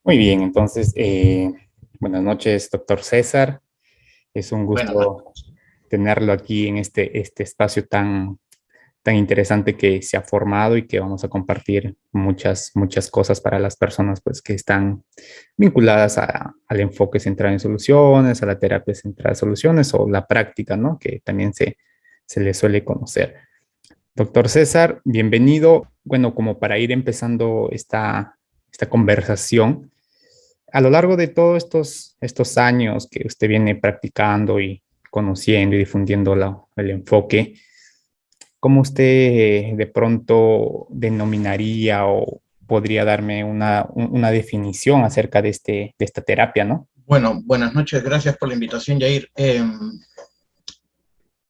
Muy bien, entonces, buenas noches, doctor César. Es un Bueno, no, gusto tenerlo aquí en este espacio tan interesante que se ha formado y que vamos a compartir muchas cosas para las personas pues, que están vinculadas al enfoque centrado en soluciones, a la terapia centrada en soluciones o la práctica, ¿no? Que también se le suele conocer. Doctor César, bienvenido. Bueno, como para ir empezando esta conversación. A lo largo de todos estos años que usted viene practicando y conociendo y difundiendo el enfoque, ¿cómo usted de pronto denominaría o podría darme una definición acerca de esta terapia, ¿no? bueno, buenas noches, gracias por la invitación, Yair.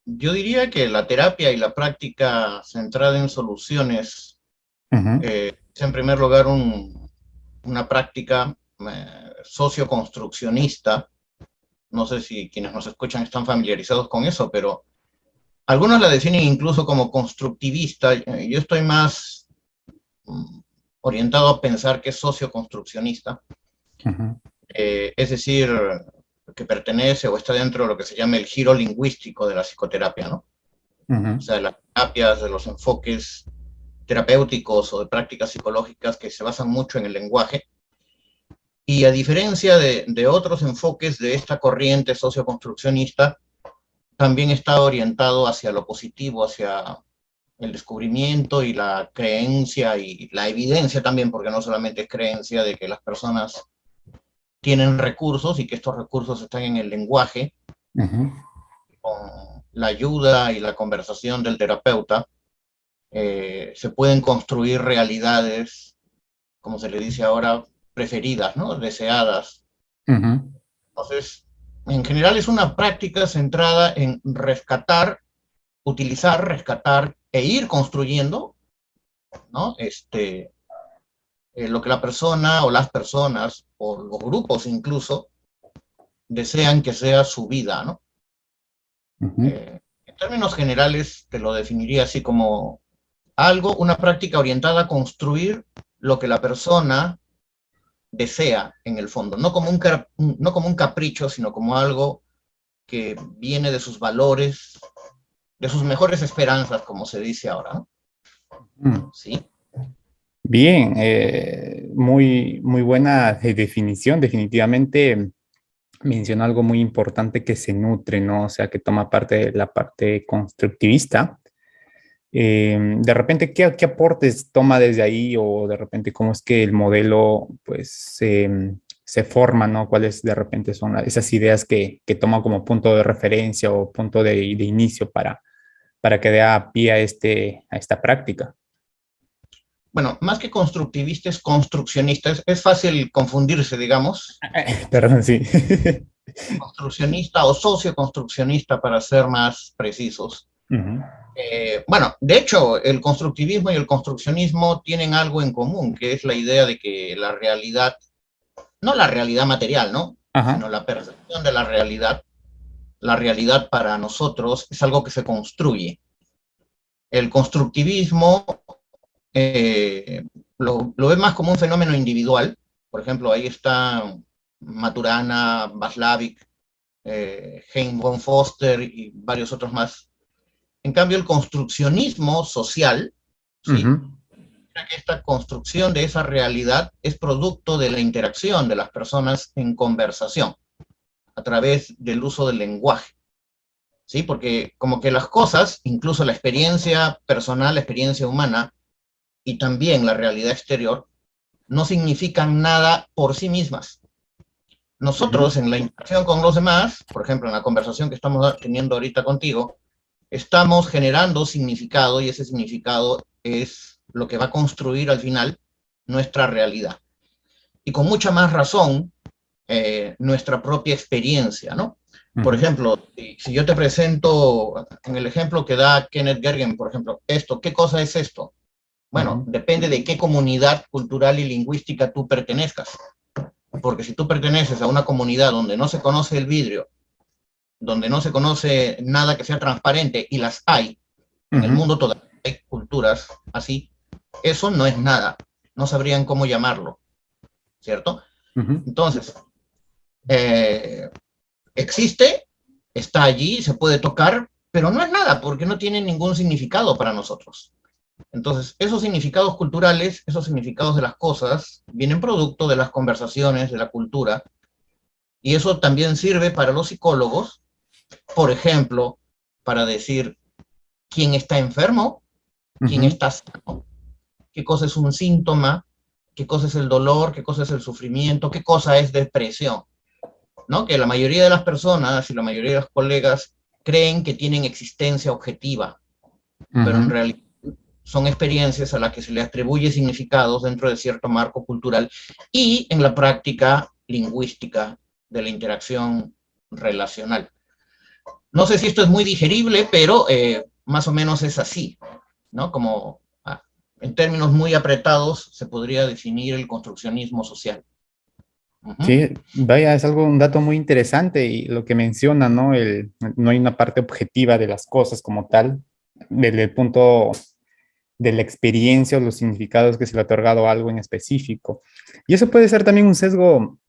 Yo diría que la terapia y la práctica centrada en soluciones Ujú, es en primer lugar una práctica socioconstruccionista. No sé si quienes nos escuchan están familiarizados con eso, pero algunos la definen incluso como constructivista. Yo estoy más mm, orientado a pensar que es socioconstruccionista. ujú, Es decir, que pertenece o está dentro de lo que se llama el giro lingüístico de la psicoterapia, ¿no? O ujú, sea, las terapias, de los enfoques terapéuticos o de prácticas psicológicas que se basan mucho en el lenguaje. Y a diferencia de otros enfoques de esta corriente socioconstruccionista, también está orientado hacia lo positivo, hacia el descubrimiento y la creencia y la evidencia también, porque no solamente es creencia de que las personas tienen recursos y que estos recursos están en el lenguaje, ujú. con la ayuda y la conversación del terapeuta, se pueden construir realidades, como se le dice ahora, preferidas, ¿no? Deseadas. Ujú, Entonces, en general es una práctica centrada en rescatar, utilizar, rescatar e ir construyendo, ¿no? Lo que la persona o las personas o los grupos incluso desean que sea su vida, ¿no? ujú, En términos generales, te lo definiría así como algo, una práctica orientada a construir lo que la persona desea en el fondo, no como un capricho, sino como algo que viene de sus valores, de sus mejores esperanzas, como se dice ahora, ¿no? ujú. ¿Sí? Bien, muy buena definición. Definitivamente mencionó algo muy importante que se nutre, ¿no? O sea, que toma parte de la parte constructivista. De repente, ¿qué aportes toma desde ahí o de repente cómo es que el modelo pues se forma, ¿no? ¿Cuáles de repente son esas ideas que toma como punto de referencia o punto de inicio para que dé a pie a esta práctica? Bueno, más que constructivista es construccionista, es fácil confundirse, digamos, Perdón, sí. construccionista o socioconstruccionista para ser más precisos. Ujú, Bueno, de hecho, el constructivismo y el construccionismo tienen algo en común, que es la idea de que la realidad, no la realidad material, ¿no? Sino ajá. la percepción de la realidad para nosotros es algo que se construye. El constructivismo lo ve más como un fenómeno individual. Por ejemplo, ahí está Maturana, Václavic, Hein von Foster y varios otros más. En cambio, el construccionismo social, ¿sí? Ujú, Que esta construcción de esa realidad es producto de la interacción de las personas en conversación a través del uso del lenguaje, ¿sí? Porque como que las cosas, incluso la experiencia personal, la experiencia humana y también la realidad exterior, no significan nada por sí mismas. ujú, Nosotros en la interacción con los demás, por ejemplo, en la conversación que estamos teniendo ahorita contigo, estamos generando significado y ese significado es lo que va a construir al final nuestra realidad. Y con mucha más razón, nuestra propia experiencia, ¿no? Por ujú, ejemplo, si yo te presento en el ejemplo que da Kenneth Gergen, por ejemplo, esto, ¿qué cosa es esto? Bueno, ujú, depende de qué comunidad cultural y lingüística tú pertenezcas. Porque si tú perteneces a una comunidad donde no se conoce el vidrio, donde no se conoce nada que sea transparente, y las hay, en el ujú, mundo todavía hay culturas así, eso no es nada. No sabrían cómo llamarlo, ¿cierto? Ujú. Entonces, eh, existe, está allí, se puede tocar, pero no es nada, porque no tiene ningún significado para nosotros. Entonces, esos significados culturales, esos significados de las cosas, vienen producto de las conversaciones, de la cultura, y eso también sirve para los psicólogos, por ejemplo, para decir quién está enfermo, quién Ujú. está sano, qué cosa es un síntoma, qué cosa es el dolor, qué cosa es el sufrimiento, qué cosa es depresión, ¿no? Que la mayoría de las personas y la mayoría de los colegas creen que tienen existencia objetiva, pero en Ujú. realidad son experiencias a las que se le atribuye significados dentro de cierto marco cultural y en la práctica lingüística de la interacción relacional. No sé si esto es muy digerible, pero más o menos es así, ¿no? Como en términos muy apretados se podría definir el construccionismo social. Uh -huh. Sí, vaya, es algo, un dato muy interesante y lo que menciona, ¿no? No hay una parte objetiva de las cosas como tal, desde el punto de la experiencia o los significados que se le ha otorgado a algo en específico. Y eso puede ser también un sesgo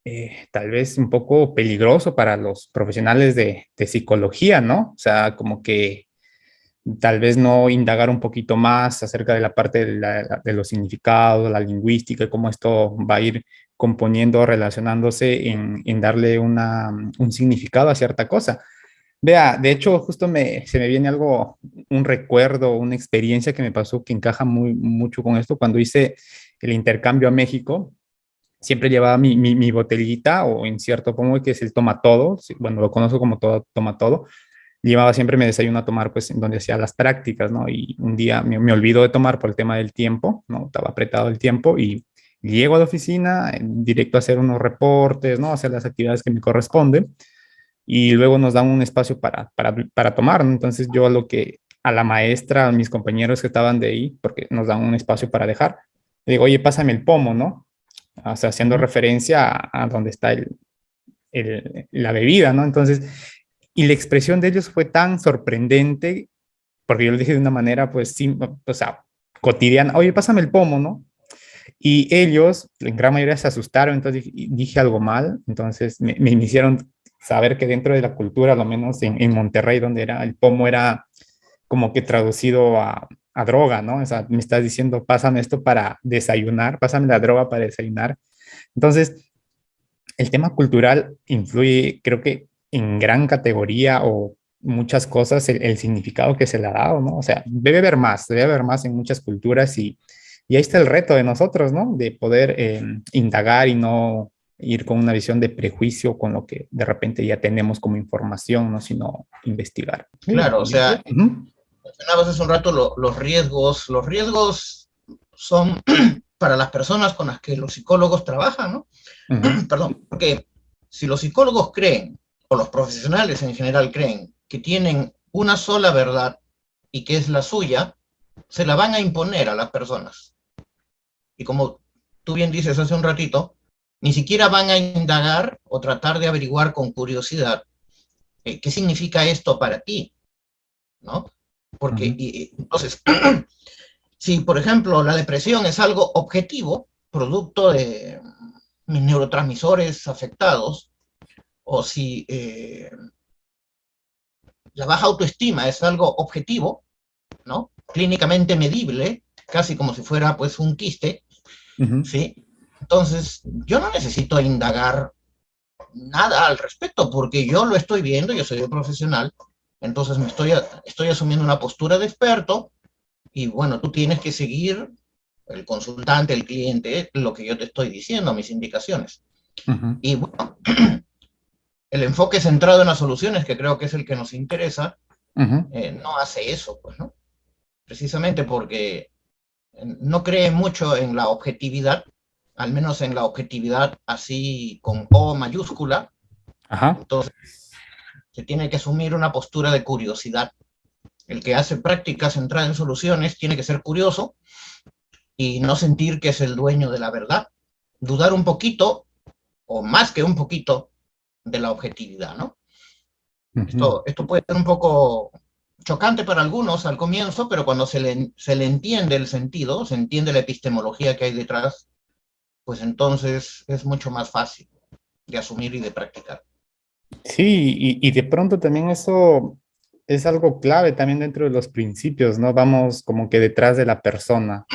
tal vez un poco peligroso para los profesionales de psicología, ¿no? O sea, como que tal vez no indagar un poquito más acerca de la parte de los significados, la lingüística y cómo esto va a ir componiendo, relacionándose en darle un significado a cierta cosa. Vea, de hecho, justo se me viene algo, un recuerdo, una experiencia que me pasó que encaja mucho con esto. Cuando hice el intercambio a México, siempre llevaba mi botellita o en cierto pongo que es el toma todo, bueno, lo conozco como todo, toma todo. Llevaba siempre mi desayuno a tomar, pues, en donde hacía las prácticas, ¿no? Y un día me olvidó de tomar por el tema del tiempo, ¿no? Estaba apretado el tiempo y llego a la oficina, directo a hacer unos reportes, ¿no? Hacer las actividades que me corresponden y luego nos dan un espacio para tomar, ¿no? Entonces yo a la maestra, a mis compañeros que estaban de ahí, porque nos dan un espacio para dejar, le digo, oye, pásame el pomo, ¿no? O sea, Uh haciendo -huh. referencia a donde está la bebida, ¿no? Entonces, y la expresión de ellos fue tan sorprendente, porque yo lo dije de una manera, pues, sí, o sea, cotidiana, oye, pásame el pomo, ¿no? Y ellos, en gran mayoría, se asustaron, entonces dije algo mal, entonces me hicieron saber que dentro de la cultura, al menos en Monterrey, donde era el pomo, era como que traducido a droga, ¿no? O sea, me estás diciendo, pásame esto para desayunar, pásame la droga para desayunar. Entonces, el tema cultural influye, creo que en gran categoría o muchas cosas el significado que se le ha dado, ¿no? O sea, debe haber más en muchas culturas y ahí está el reto de nosotros, ¿no? De poder indagar y no ir con una visión de prejuicio con lo que de repente ya tenemos como información, ¿no? Sino investigar. Claro, o sea, Uh -huh. mencionabas hace un rato los riesgos son para las personas con las que los psicólogos trabajan, ¿no? Uh -huh. Perdón, porque si los psicólogos creen, o los profesionales en general creen, que tienen una sola verdad y que es la suya, se la van a imponer a las personas. Y como tú bien dices hace un ratito, ni siquiera van a indagar o tratar de averiguar con curiosidad qué significa esto para ti, ¿no? Uh Porque, -huh. entonces, si por ejemplo la depresión es algo objetivo, producto de mis neurotransmisores afectados, o si la baja autoestima es algo objetivo, ¿no? Clínicamente medible, casi como si fuera pues un quiste, Uh -huh. ¿sí? Entonces, yo no necesito indagar nada al respecto, porque yo lo estoy viendo, yo soy un profesional, entonces estoy asumiendo una postura de experto, y bueno, tú tienes que seguir, el consultante, el cliente, lo que yo te estoy diciendo, mis indicaciones. Uh -huh. Y bueno, el enfoque centrado en las soluciones, que creo que es el que nos interesa, Uh -huh. no hace eso, pues, ¿no? Precisamente porque no cree mucho en la objetividad, al menos en la objetividad así con O mayúscula, Ajá. entonces se tiene que asumir una postura de curiosidad. El que hace práctica centrada en soluciones tiene que ser curioso y no sentir que es el dueño de la verdad, dudar un poquito, o más que un poquito, de la objetividad, ¿no? Uh -huh. Esto puede ser un poco chocante para algunos al comienzo, pero cuando se le entiende el sentido, se entiende la epistemología que hay detrás, pues entonces es mucho más fácil de asumir y de practicar. Sí, y de pronto también eso es algo clave también dentro de los principios, ¿no? Vamos como que detrás de la persona.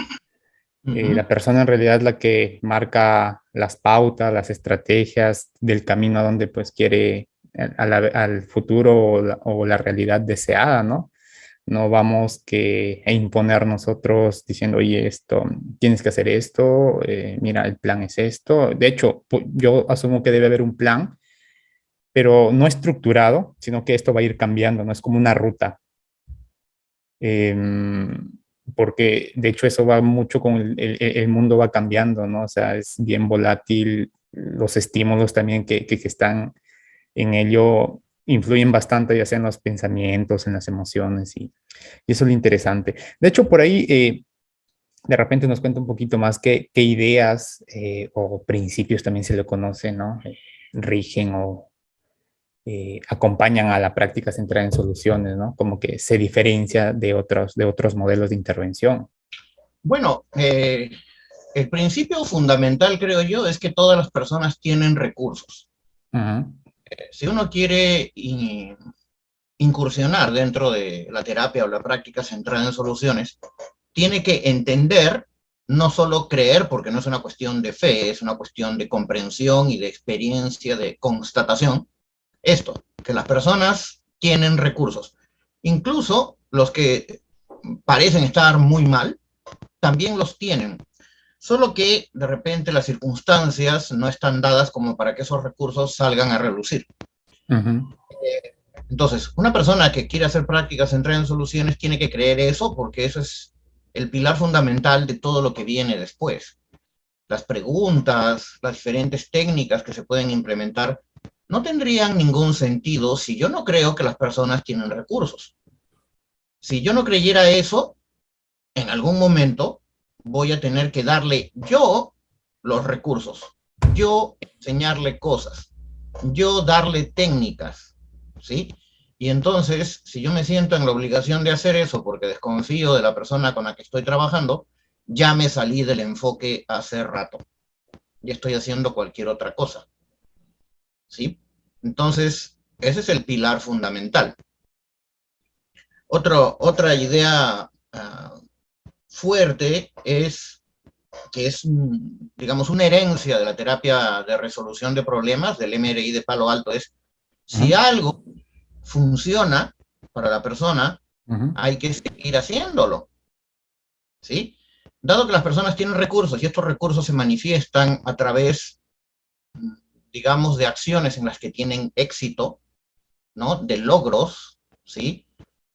Ujú. La persona en realidad es la que marca las pautas, las estrategias del camino a donde pues quiere al futuro o la realidad deseada, ¿no? No vamos a imponer nosotros diciendo, oye, esto, tienes que hacer esto, mira, el plan es esto. De hecho, yo asumo que debe haber un plan, pero no estructurado, sino que esto va a ir cambiando, no es como una ruta. Porque de hecho eso va mucho con el mundo va cambiando, ¿no? O sea, es bien volátil, los estímulos también que están en ello influyen bastante, ya sea en los pensamientos, en las emociones, y eso es lo interesante. De hecho, por ahí, de repente nos cuenta un poquito más qué ideas o principios también se le conoce, ¿no? Rigen o acompañan a la práctica centrada en soluciones, ¿no? Como que se diferencia de otros modelos de intervención. Bueno, el principio fundamental, creo yo, es que todas las personas tienen recursos. Ujú, Si uno quiere incursionar dentro de la terapia o la práctica centrada en soluciones, tiene que entender, no solo creer, porque no es una cuestión de fe, es una cuestión de comprensión y de experiencia, de constatación, esto, que las personas tienen recursos. Incluso los que parecen estar muy mal, también los tienen. Solo que de repente las circunstancias no están dadas como para que esos recursos salgan a relucir. ujú, Entonces, una persona que quiere hacer prácticas centradas en soluciones tiene que creer eso porque eso es el pilar fundamental de todo lo que viene después. Las preguntas, las diferentes técnicas que se pueden implementar no tendrían ningún sentido si yo no creo que las personas tienen recursos. Si yo no creyera eso, en algún momento voy a tener que darle yo los recursos, yo enseñarle cosas, yo darle técnicas, ¿sí? Y entonces, si yo me siento en la obligación de hacer eso porque desconfío de la persona con la que estoy trabajando, ya me salí del enfoque hace rato. Ya estoy haciendo cualquier otra cosa, ¿sí? Entonces, ese es el pilar fundamental. Otra idea fuerte es que es, digamos, una herencia de la terapia de resolución de problemas del MRI de Palo Alto, es si ujú, algo funciona para la persona, ujú, hay que seguir haciéndolo, ¿sí? Dado que las personas tienen recursos y estos recursos se manifiestan a través, digamos, de acciones en las que tienen éxito, ¿no? De logros, ¿sí?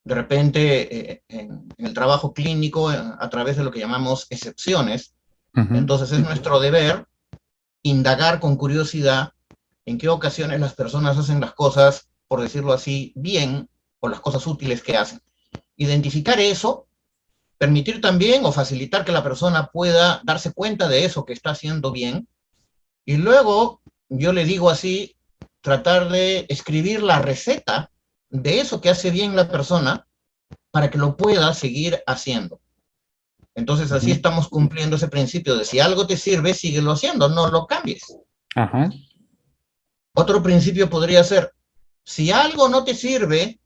De repente, en el trabajo clínico, a través de lo que llamamos excepciones, ujú, entonces es nuestro deber indagar con curiosidad en qué ocasiones las personas hacen las cosas, por decirlo así, bien, o las cosas útiles que hacen. Identificar eso, permitir también o facilitar que la persona pueda darse cuenta de eso que está haciendo bien, y luego, yo le digo así, tratar de escribir la receta de eso que hace bien la persona para que lo pueda seguir haciendo. Entonces así ujú. estamos cumpliendo ese principio de si algo te sirve, síguelo haciendo, no lo cambies. Ajá. Otro principio podría ser, si algo no te sirve,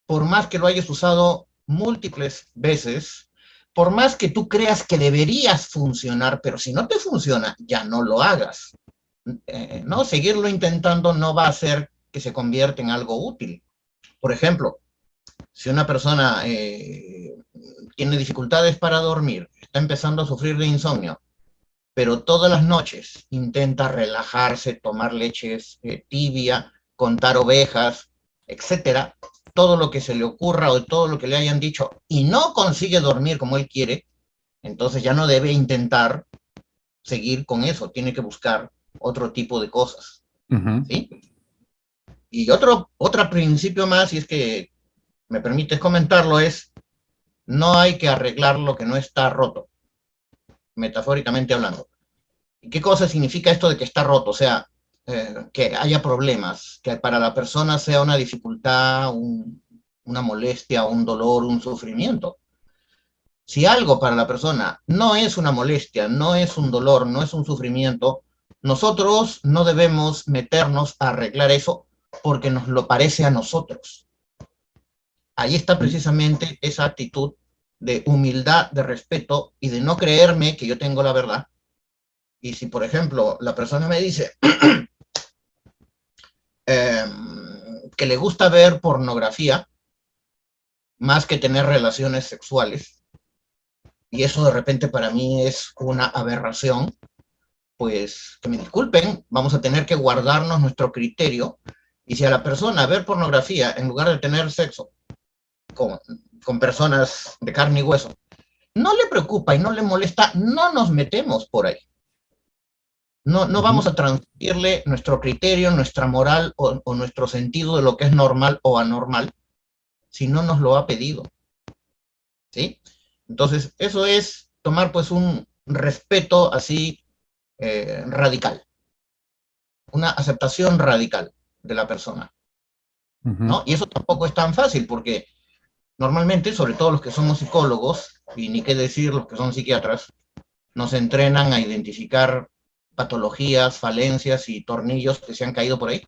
por más que lo hayas usado múltiples veces, por más que tú creas que deberías funcionar, pero si no te funciona, ya no lo hagas. ¿No? Seguirlo intentando no va a hacer que se convierta en algo útil. Por ejemplo, si una persona tiene dificultades para dormir, está empezando a sufrir de insomnio, pero todas las noches intenta relajarse, tomar leches tibia, contar ovejas, etcétera, todo lo que se le ocurra o todo lo que le hayan dicho y no consigue dormir como él quiere, entonces ya no debe intentar seguir con eso, tiene que buscar otro tipo de cosas, Ujú, ¿sí? Y otro principio más, y es que me permites comentarlo, es no hay que arreglar lo que no está roto, metafóricamente hablando. ¿Y qué cosa significa esto de que está roto? O sea, que haya problemas, que para la persona sea una dificultad, una molestia, un dolor, un sufrimiento. Si algo para la persona no es una molestia, no es un dolor, no es un sufrimiento, nosotros no debemos meternos a arreglar eso porque nos lo parece a nosotros. Ahí está precisamente esa actitud de humildad, de respeto y de no creerme que yo tengo la verdad. Y si, por ejemplo, la persona me dice que le gusta ver pornografía más que tener relaciones sexuales, y eso de repente para mí es una aberración, pues que me disculpen, vamos a tener que guardarnos nuestro criterio. Y si a la persona ver pornografía en lugar de tener sexo con, con personas de carne y hueso, no le preocupa y no le molesta, no nos metemos por ahí. No vamos a transmitirle nuestro criterio, nuestra moral o nuestro sentido de lo que es normal o anormal si no nos lo ha pedido. ¿Sí? Entonces, eso es tomar pues un respeto así radical, una aceptación radical de la persona, ¿no? Y eso tampoco es tan fácil porque normalmente, sobre todo los que somos psicólogos, y ni qué decir los que son psiquiatras, nos entrenan a identificar patologías, falencias y tornillos que se han caído por ahí.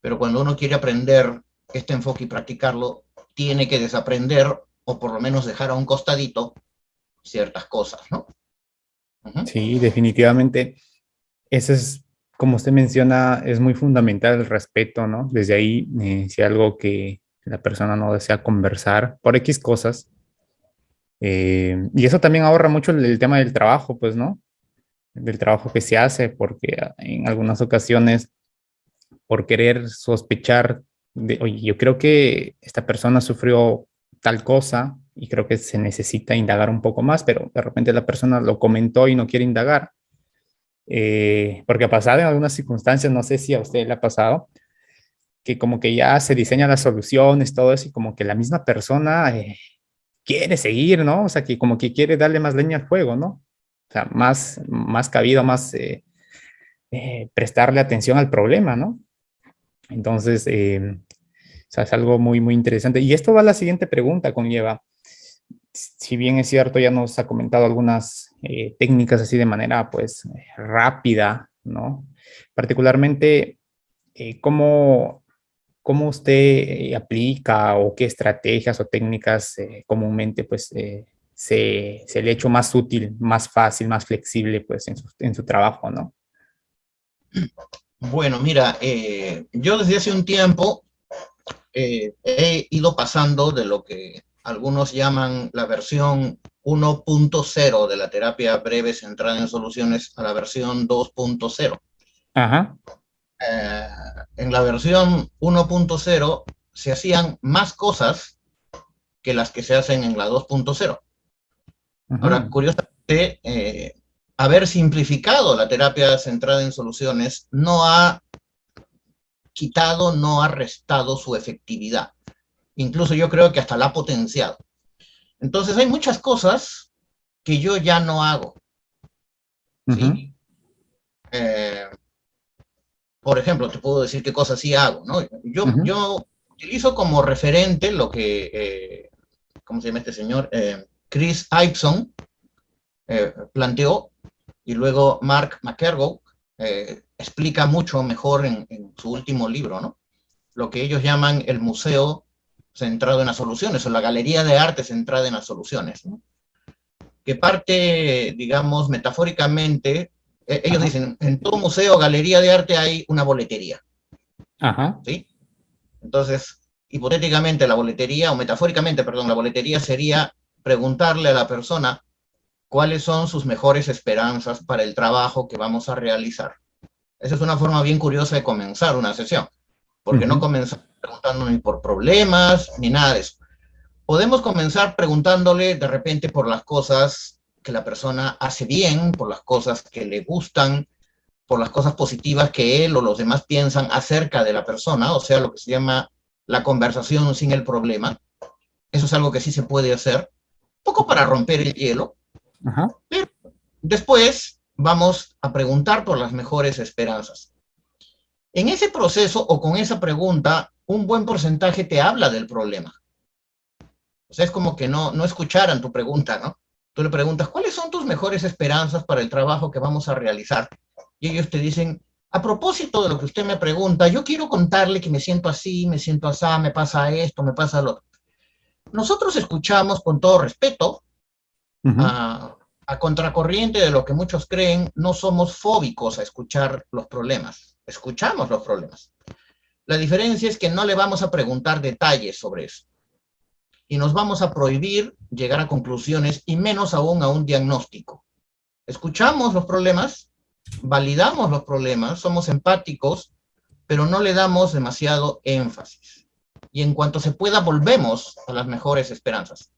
Pero cuando uno quiere aprender este enfoque y practicarlo, tiene que desaprender o por lo menos dejar a un costadito ciertas cosas, ¿no? Sí, definitivamente. Eso es, como usted menciona, es muy fundamental el respeto, ¿no? Desde ahí, si algo que la persona no desea conversar por X cosas, y eso también ahorra mucho el tema del trabajo, pues, ¿no? Del trabajo que se hace, porque en algunas ocasiones, por querer sospechar de, oye, yo creo que esta persona sufrió tal cosa y creo que se necesita indagar un poco más, pero de repente la persona lo comentó y no quiere indagar, porque ha pasado en algunas circunstancias, no sé si a usted le ha pasado, que como que ya se diseñan las soluciones, todo eso, y como que la misma persona quiere seguir, ¿no? O sea, que como que quiere darle más leña al fuego, ¿no? O sea, más cabida, más prestarle atención al problema, ¿no? Entonces, o sea, es algo muy, muy interesante. Y esto va a la siguiente pregunta, conlleva. Si bien es cierto, ya nos ha comentado algunas técnicas así de manera, pues, rápida, ¿no? Particularmente, ¿cómo, cómo usted aplica o qué estrategias o técnicas comúnmente, pues, se le ha hecho más útil, más fácil, más flexible, pues, en su trabajo, ¿no? Bueno, mira, yo desde hace un tiempo he ido pasando de lo que algunos llaman la versión 1.0 de la terapia breve centrada en soluciones a la versión 2.0. Ajá. En la versión 1.0 se hacían más cosas que las que se hacen en la 2.0. Ahora, Ujú. curiosamente, haber simplificado la terapia centrada en soluciones no ha quitado, no ha restado su efectividad. Incluso yo creo que hasta la ha potenciado. Entonces hay muchas cosas que yo ya no hago, Ujú. ¿sí? Eh, por ejemplo, te puedo decir qué cosas sí hago, ¿no? Ujú. Yo utilizo como referente lo que, ¿cómo se llama este señor? Chris Ipson planteó, y luego Mark McErgo explica mucho mejor en su último libro, ¿no? Lo que ellos llaman el museo centrado en las soluciones, o la galería de arte centrada en las soluciones, ¿no? Que parte, digamos, metafóricamente, ellos Ajá. dicen, en todo museo o galería de arte hay una boletería, Ajá. ¿sí? Entonces, hipotéticamente la boletería, o metafóricamente, perdón, la boletería sería preguntarle a la persona cuáles son sus mejores esperanzas para el trabajo que vamos a realizar. Esa es una forma bien curiosa de comenzar una sesión, porque no Ujú. comenzamos preguntando ni por problemas, ni nada de eso. Podemos comenzar preguntándole de repente por las cosas que la persona hace bien, por las cosas que le gustan, por las cosas positivas que él o los demás piensan acerca de la persona, o sea, lo que se llama la conversación sin el problema. Eso es algo que sí se puede hacer, poco para romper el hielo, Ajá. pero después vamos a preguntar por las mejores esperanzas. En ese proceso o con esa pregunta, un buen porcentaje te habla del problema. O sea, es como que no escucharan tu pregunta, ¿no? Tú le preguntas, ¿cuáles son tus mejores esperanzas para el trabajo que vamos a realizar? Y ellos te dicen, a propósito de lo que usted me pregunta, yo quiero contarle que me siento así, me siento así, me pasa esto, me pasa lo otro. Nosotros escuchamos con todo respeto, Ujú. a contracorriente de lo que muchos creen, no somos fóbicos a escuchar los problemas. Escuchamos los problemas. La diferencia es que no le vamos a preguntar detalles sobre eso. Y nos vamos a prohibir llegar a conclusiones y menos aún a un diagnóstico. Escuchamos los problemas, validamos los problemas, somos empáticos, pero no le damos demasiado énfasis. Y en cuanto se pueda, volvemos a las mejores esperanzas.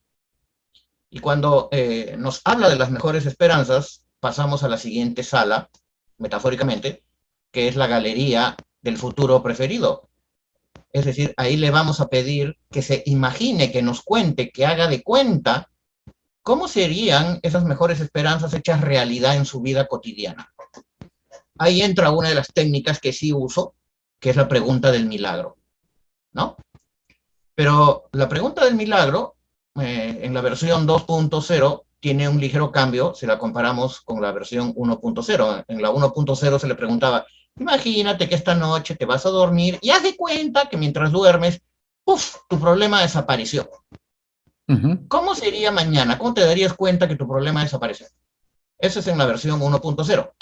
Y cuando nos habla de las mejores esperanzas, pasamos a la siguiente sala, metafóricamente, que es la galería del futuro preferido. Es decir, ahí le vamos a pedir que se imagine, que nos cuente, que haga de cuenta cómo serían esas mejores esperanzas hechas realidad en su vida cotidiana. Ahí entra una de las técnicas que sí uso, que es la pregunta del milagro, ¿no? Pero la pregunta del milagro, en la versión 2.0, tiene un ligero cambio si la comparamos con la versión 1.0. En la 1.0 se le preguntaba, imagínate que esta noche te vas a dormir y haz de cuenta que mientras duermes, ¡puf!, tu problema desapareció. Ujú. ¿Cómo sería mañana? ¿Cómo te darías cuenta que tu problema desapareció? Eso es en la versión 1.0.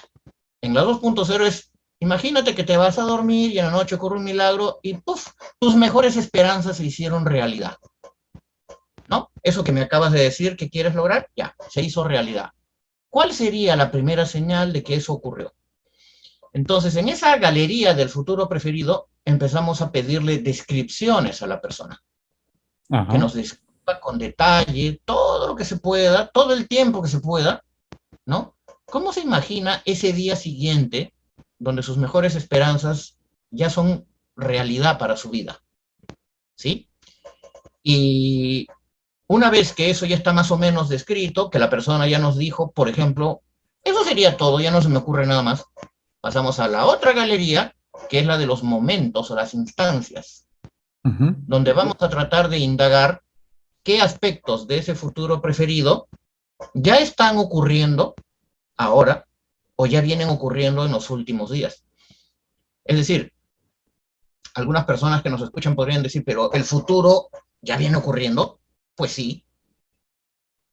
En la 2.0 es, imagínate que te vas a dormir y en la noche ocurre un milagro y ¡puf!, tus mejores esperanzas se hicieron realidad. ¿No? Eso que me acabas de decir que quieres lograr, ya, se hizo realidad. ¿Cuál sería la primera señal de que eso ocurrió? Entonces, en esa galería del futuro preferido, empezamos a pedirle descripciones a la persona, que Ajá. nos describa con detalle todo lo que se pueda, todo el tiempo que se pueda, ¿no? ¿Cómo se imagina ese día siguiente, donde sus mejores esperanzas ya son realidad para su vida? ¿Sí? Y una vez que eso ya está más o menos descrito, que la persona ya nos dijo, por ejemplo, eso sería todo, ya no se me ocurre nada más, pasamos a la otra galería, que es la de los momentos o las instancias, Ujú. donde vamos a tratar de indagar qué aspectos de ese futuro preferido ya están ocurriendo ahora o ya vienen ocurriendo en los últimos días. Es decir, algunas personas que nos escuchan podrían decir, pero el futuro ya viene ocurriendo. Pues sí,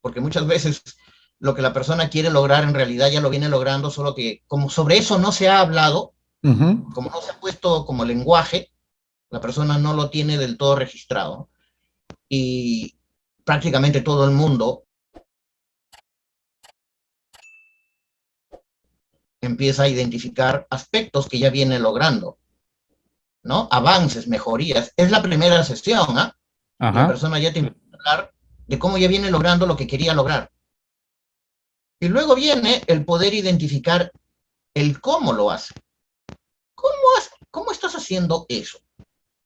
porque muchas veces lo que la persona quiere lograr en realidad ya lo viene logrando, solo que como sobre eso no se ha hablado, Ujú. como no se ha puesto como lenguaje, la persona no lo tiene del todo registrado. Y prácticamente todo el mundo empieza a identificar aspectos que ya viene logrando, ¿no? Avances, mejorías. Es la primera sesión, ¿ah? Y la Ajá. persona ya te empieza a hablar de cómo ya viene logrando lo que quería lograr. Y luego viene el poder identificar el cómo lo hace. ¿Cómo estás haciendo eso?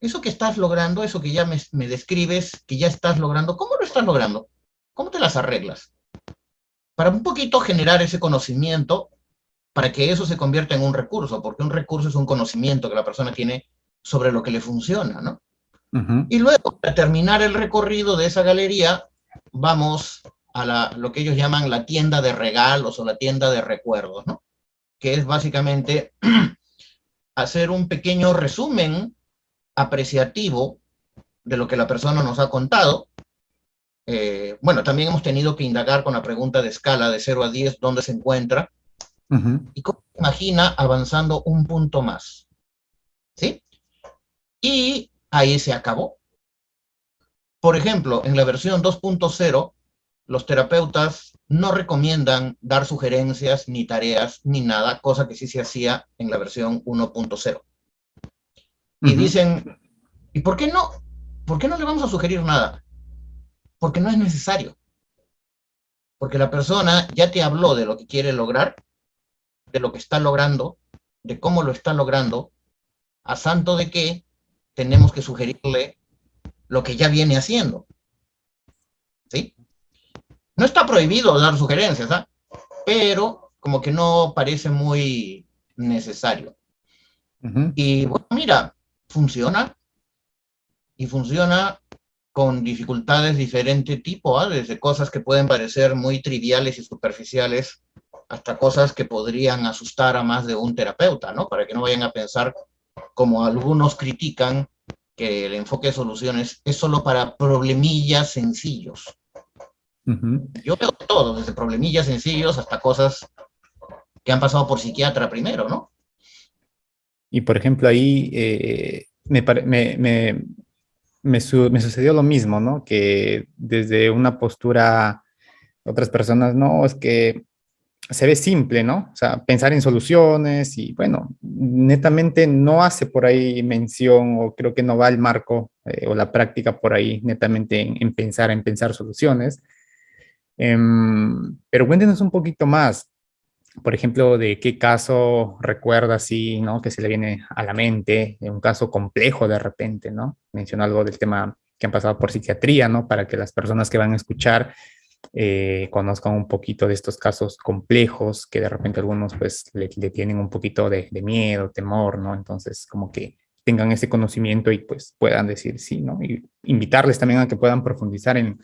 Eso que estás logrando, eso que ya me describes, que ya estás logrando, ¿cómo lo estás logrando? ¿Cómo te las arreglas? Para un poquito generar ese conocimiento, para que eso se convierta en un recurso, porque un recurso es un conocimiento que la persona tiene sobre lo que le funciona, ¿no? Ujú. Y luego, para terminar el recorrido de esa galería, vamos a lo que ellos llaman la tienda de regalos o la tienda de recuerdos, ¿no? Que es básicamente hacer un pequeño resumen apreciativo de lo que la persona nos ha contado. Bueno, también hemos tenido que indagar con la pregunta de escala de 0 a 10 dónde se encuentra Ujú. y cómo se imagina avanzando un punto más, ¿sí? Y ahí se acabó. Por ejemplo, en la versión 2.0, los terapeutas no recomiendan dar sugerencias ni tareas ni nada, cosa que sí se hacía en la versión 1.0. Y Ujú. dicen, ¿y por qué no? ¿Por qué no le vamos a sugerir nada? Porque no es necesario. Porque la persona ya te habló de lo que quiere lograr, de lo que está logrando, de cómo lo está logrando, a santo de que tenemos que sugerirle lo que ya viene haciendo, ¿sí? No está prohibido dar sugerencias, ¿ah? Pero como que no parece muy necesario. Ujú. Y bueno, mira, funciona y funciona con dificultades de diferente tipo, desde cosas que pueden parecer muy triviales y superficiales hasta cosas que podrían asustar a más de un terapeuta, ¿no? Para que no vayan a pensar, como algunos critican, que el enfoque de soluciones es solo para problemillas sencillos. Yo veo todo, desde problemillas sencillos hasta cosas que han pasado por psiquiatra primero, ¿no? Y por ejemplo, ahí me sucedió lo mismo, ¿no? Que desde una postura, otras personas, no, es que se ve simple, ¿no? O sea, pensar en soluciones y bueno, netamente no hace por ahí mención o creo que no va el marco o la práctica por ahí netamente en pensar soluciones. Pero cuéntenos un poquito más, por ejemplo, de qué caso recuerda así, ¿no? Que se le viene a la mente, un caso complejo de repente, ¿no? Mencionó algo del tema que han pasado por psiquiatría, ¿no? Para que las personas que van a escuchar conozcan un poquito de estos casos complejos que de repente algunos pues le tienen un poquito de miedo, temor, ¿no? Entonces como que tengan ese conocimiento y pues puedan decir sí, ¿no? Y invitarles también a que puedan profundizar en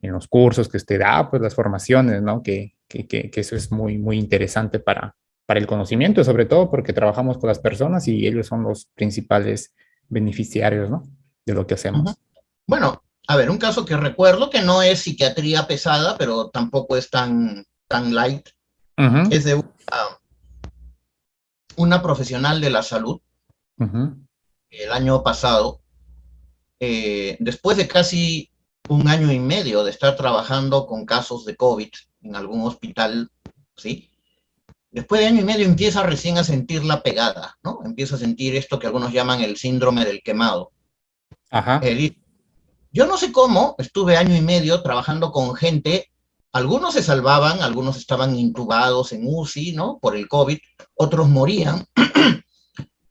los cursos que usted da, pues las formaciones, ¿no? Que eso es muy, muy interesante para el conocimiento, sobre todo porque trabajamos con las personas y ellos son los principales beneficiarios, ¿no? De lo que hacemos. Bueno, a ver, un caso que recuerdo que no es psiquiatría pesada, pero tampoco es tan light, Uh -huh, es de una profesional de la salud uh -huh, el año pasado, después de casi un año y medio de estar trabajando con casos de COVID en algún hospital, ¿sí? Después de año y medio empieza recién a sentir la pegada, ¿no? Empieza a sentir esto que algunos llaman el síndrome del quemado. ajá, Yo no sé cómo, estuve año y medio trabajando con gente, algunos se salvaban, algunos estaban intubados en UCI, ¿no? Por el COVID, otros morían,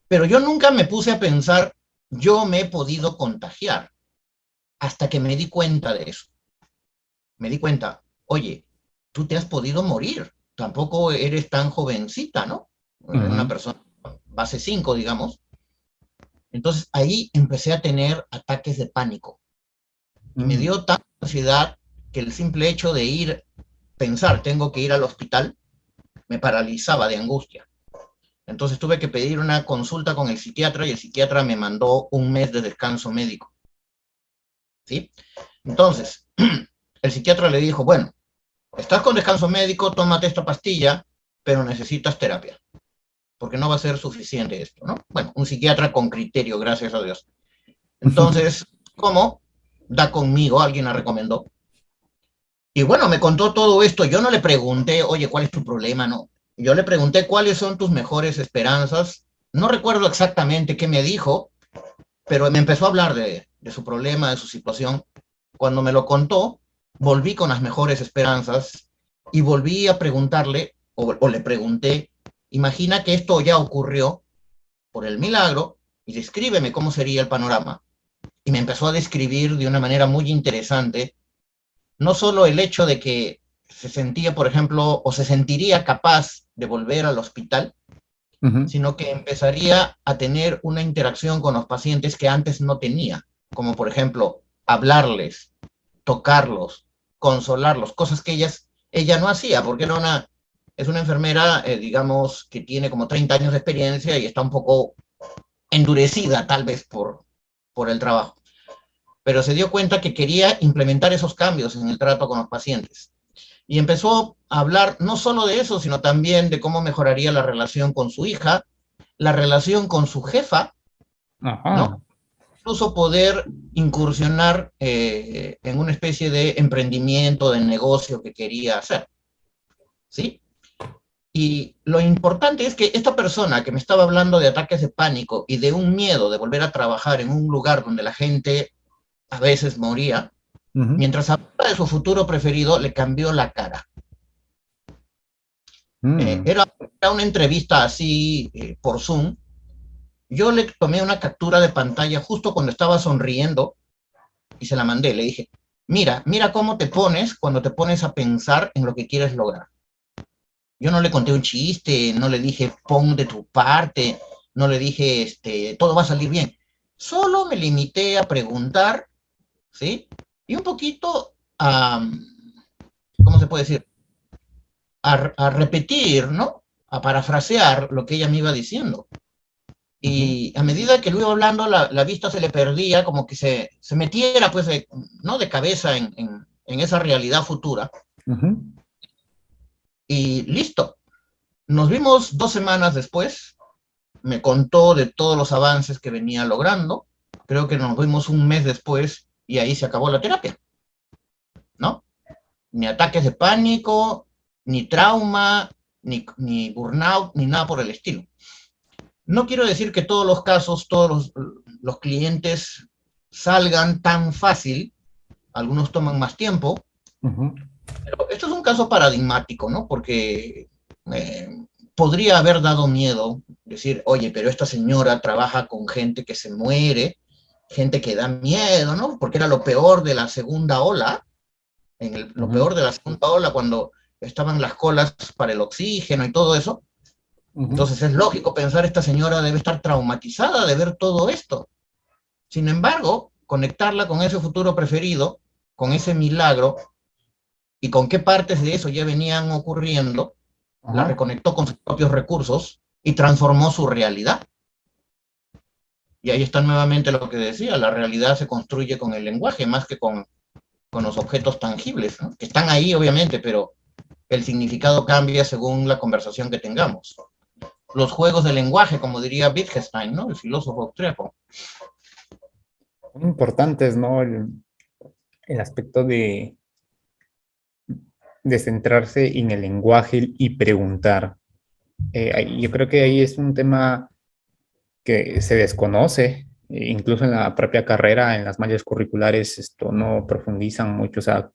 pero yo nunca me puse a pensar, yo me he podido contagiar, hasta que me di cuenta de eso. Me di cuenta, oye, tú te has podido morir, tampoco eres tan jovencita, ¿no? uh Una -huh, persona base 5, digamos. Entonces ahí empecé a tener ataques de pánico y me dio tanta ansiedad que el simple hecho de pensar, tengo que ir al hospital, me paralizaba de angustia. Entonces tuve que pedir una consulta con el psiquiatra y el psiquiatra me mandó un mes de descanso médico, ¿sí? Entonces, el psiquiatra le dijo, bueno, estás con descanso médico, tómate esta pastilla, pero necesitas terapia, porque no va a ser suficiente esto, ¿no? Bueno, un psiquiatra con criterio, gracias a Dios. Entonces, ¿cómo? Da conmigo, alguien la recomendó. Y bueno, me contó todo esto. Yo no le pregunté, oye, ¿cuál es tu problema? No. Yo le pregunté cuáles son tus mejores esperanzas. No recuerdo exactamente qué me dijo, pero me empezó a hablar de su problema, de su situación. Cuando me lo contó, volví con las mejores esperanzas y volví a preguntarle, o le pregunté, imagina que esto ya ocurrió por el milagro y descríbeme cómo sería el panorama. Y me empezó a describir de una manera muy interesante no solo el hecho de que se sentía, por ejemplo, o se sentiría capaz de volver al hospital, uh -huh. sino que empezaría a tener una interacción con los pacientes que antes no tenía, como por ejemplo, hablarles, tocarlos, consolarlos, cosas que ella no hacía, porque es una enfermera, digamos, que tiene como 30 años de experiencia y está un poco endurecida tal vez por el trabajo, pero se dio cuenta que quería implementar esos cambios en el trato con los pacientes. Y empezó a hablar no solo de eso, sino también de cómo mejoraría la relación con su hija, la relación con su jefa, Ajá. ¿no? Incluso poder incursionar en una especie de emprendimiento, de negocio que quería hacer, ¿sí? Y lo importante es que esta persona que me estaba hablando de ataques de pánico y de un miedo de volver a trabajar en un lugar donde la gente a veces moría, Uh -huh. mientras hablaba de su futuro preferido, le cambió la cara. Mm. Era una entrevista así por Zoom. Yo le tomé una captura de pantalla justo cuando estaba sonriendo y se la mandé. Le dije, mira cómo te pones cuando te pones a pensar en lo que quieres lograr. Yo no le conté un chiste, no le dije pon de tu parte, no le dije todo va a salir bien. Solo me limité a preguntar ¿sí? Y un poquito ¿cómo se puede decir? A repetir, ¿no? A parafrasear lo que ella me iba diciendo. Ujú, Y a medida que lo iba hablando, la vista se le perdía, como que se metiera, pues, ¿no? De cabeza en esa realidad futura. ujú. Y listo. Nos vimos 2 semanas después. Me contó de todos los avances que venía logrando. Creo que nos vimos un mes después y ahí se acabó la terapia, ¿no? Ni ataques de pánico, ni trauma, ni burnout, ni nada por el estilo. No quiero decir que todos los casos, todos los clientes salgan tan fácil, algunos toman más tiempo, Ujú, pero esto es un caso paradigmático, ¿no? Porque eh, podría haber dado miedo decir, oye, pero esta señora trabaja con gente que se muere, gente que da miedo, ¿no? Porque era lo peor de la segunda ola, lo ujú, peor de la segunda ola cuando estaban las colas para el oxígeno y todo eso. ujú. Entonces es lógico pensar, esta señora debe estar traumatizada de ver todo esto. Sin embargo, conectarla con ese futuro preferido, con ese milagro, y con qué partes de eso ya venían ocurriendo, la Ajá. reconectó con sus propios recursos y transformó su realidad. Y ahí está nuevamente lo que decía, la realidad se construye con el lenguaje más que con los objetos tangibles, ¿no? Que están ahí obviamente, pero el significado cambia según la conversación que tengamos. Los juegos de lenguaje, como diría Wittgenstein, ¿no? El filósofo austríaco. Son importantes, ¿no? El aspecto de centrarse en el lenguaje y preguntar. Yo creo que ahí es un tema que se desconoce, incluso en la propia carrera, en las mallas curriculares, esto no profundizan mucho, o sea,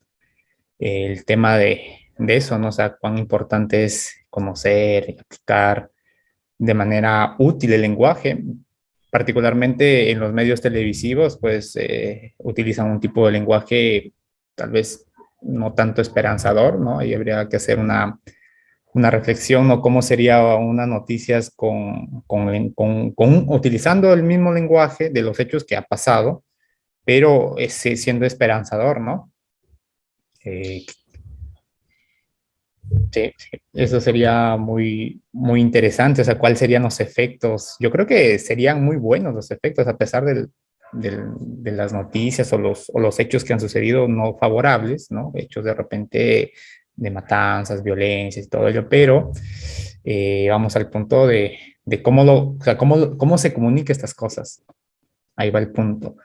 el tema de eso, ¿no? O sea, cuán importante es conocer y aplicar de manera útil el lenguaje, particularmente en los medios televisivos, pues utilizan un tipo de lenguaje tal vez no tanto esperanzador, ¿no? Ahí habría que hacer una reflexión, ¿no? ¿Cómo sería una noticias utilizando el mismo lenguaje de los hechos que ha pasado, pero siendo esperanzador, ¿no? Eh, sí, sí, eso sería muy, muy interesante. O sea, ¿cuáles serían los efectos? Yo creo que serían muy buenos los efectos, a pesar de las noticias o los hechos que han sucedido no favorables, ¿no? Hechos de repente de matanzas, violencias y todo ello, pero vamos al punto de cómo o sea, cómo se comunica estas cosas. Ahí va el punto.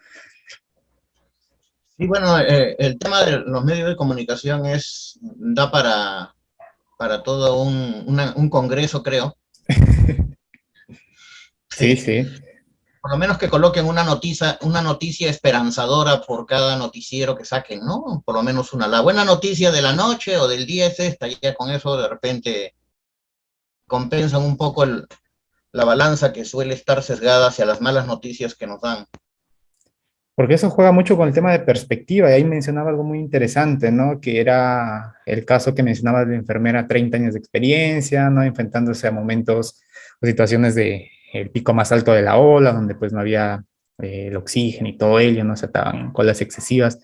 Y bueno, el tema de los medios de comunicación da para todo un congreso, creo. Sí, Sí, sí. por lo menos que coloquen una noticia esperanzadora por cada noticiero que saquen, ¿no? Por lo menos una. La buena noticia de la noche o del día es esta, ya con eso de repente compensan un poco la balanza que suele estar sesgada hacia las malas noticias que nos dan. Porque eso juega mucho con el tema de perspectiva, y ahí mencionaba algo muy interesante, ¿no? Que era el caso que mencionaba de la enfermera, 30 años de experiencia, ¿no? Enfrentándose a momentos o situaciones de el pico más alto de la ola, donde pues no había el oxígeno y todo ello, no se estaban en colas excesivas.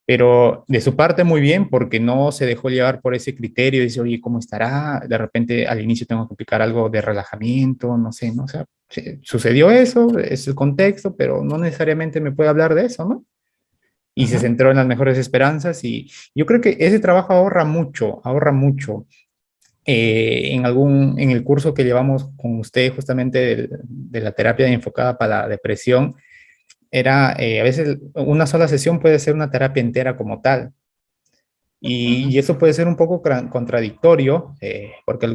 Pero de su parte muy bien, porque no se dejó llevar por ese criterio, dice, oye, ¿cómo estará? De repente al inicio tengo que aplicar algo de relajamiento, no sé, ¿no? O sea, sucedió eso, es el contexto, pero no necesariamente me puede hablar de eso, ¿no? Y se Ujú. centró en las mejores esperanzas y yo creo que ese trabajo ahorra mucho, ahorra mucho. En el curso que llevamos con usted justamente de la terapia enfocada para la depresión, era, a veces una sola sesión puede ser una terapia entera como tal. Y Ujú. eso puede ser un poco contradictorio, porque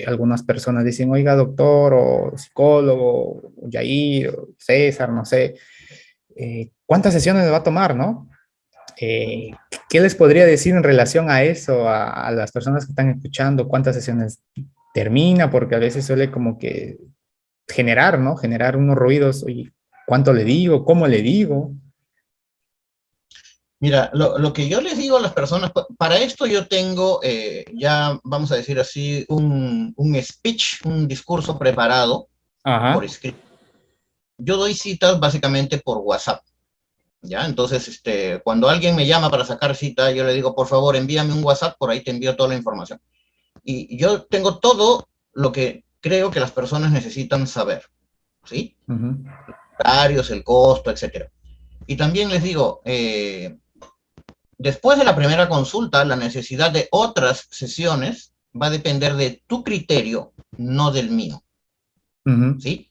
algunas personas dicen, oiga, doctor o psicólogo, o Yair, o César, no sé, ¿cuántas sesiones le va a tomar, no? ¿Qué les podría decir en relación a eso, a las personas que están escuchando? ¿Cuántas sesiones termina? Porque a veces suele como que generar, ¿no? Generar unos ruidos, oye, ¿cuánto le digo? ¿Cómo le digo? Mira, lo que yo les digo a las personas, para esto yo tengo, ya vamos a decir así, un speech, un discurso preparado por Ajá, escrito. Yo doy citas básicamente por WhatsApp. ¿ya? Entonces, cuando alguien me llama para sacar cita, yo le digo, por favor, envíame un WhatsApp, por ahí te envío toda la información. Y yo tengo todo lo que creo que las personas necesitan saber, ¿sí? Ujú. Horarios, el costo, etcétera. Y también les digo, después de la primera consulta, la necesidad de otras sesiones va a depender de tu criterio, no del mío, Ujú. ¿sí?